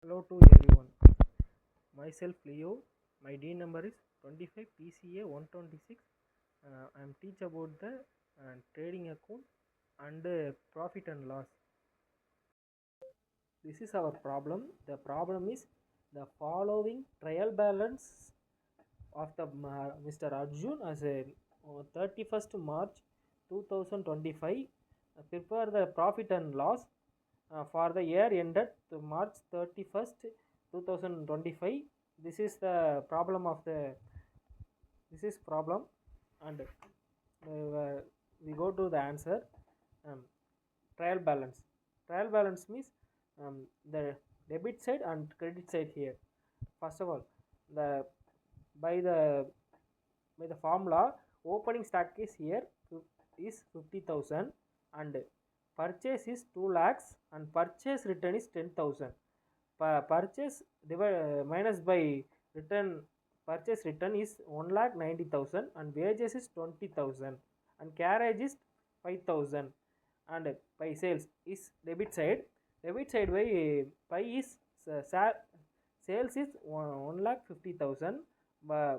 Hello to everyone. Myself Leo. My D number is 25 PCA 126. I am teach about the trading account and profit and loss. This is our problem. The problem is the following trial balance of the Mr. Arjun as a 31st March 2025. Prepare the profit and loss for the year ended to March 31st 2025. This is the problem of the problem, and we go to the answer. Trial balance means the debit side and credit side here. First of all, the by the formula, opening stock is here is 50,000 and purchase is 2 lakhs and purchase return is 10,000. Purchase minus by return, purchase return is 1,90,000 and wages is 20,000 and carriage is 5,000, and by sales is debit side by is sales is 1,50,000,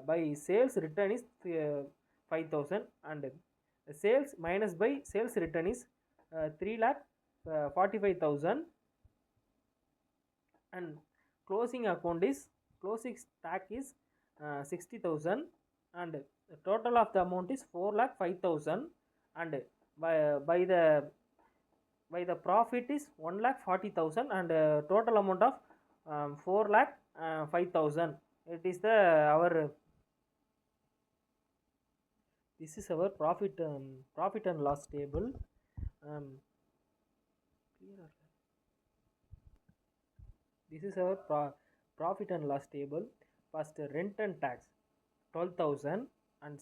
by sales return is 5,000 and sales minus by sales return is 3,45,000 and closing stock is 60,000 and the total of the amount is 4,05,000 and by the profit is 1,40,000 and total amount of 4,05,000. It is this is our profit and loss table. This is our profit and loss table. First, rent and tax 12,000 and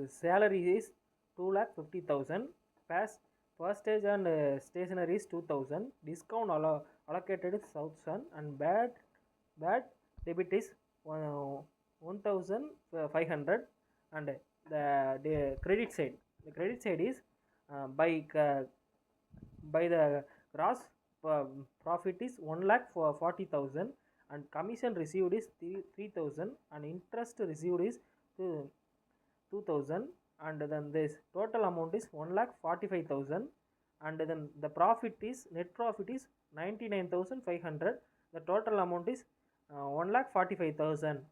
salary is 2,50,000. Postage and stationery is 2,000. Discount allocated is 1,000 and bad debit is 1,500 and the credit side is by the gross profit is 1,40,000 and commission received is 3,000 and interest received is 2,000 and then this total amount is 1,45,000 and then the net profit is 99,500. The total amount is 1,45,000.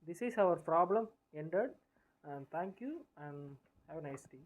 This is our problem ended, and thank you and have a nice day.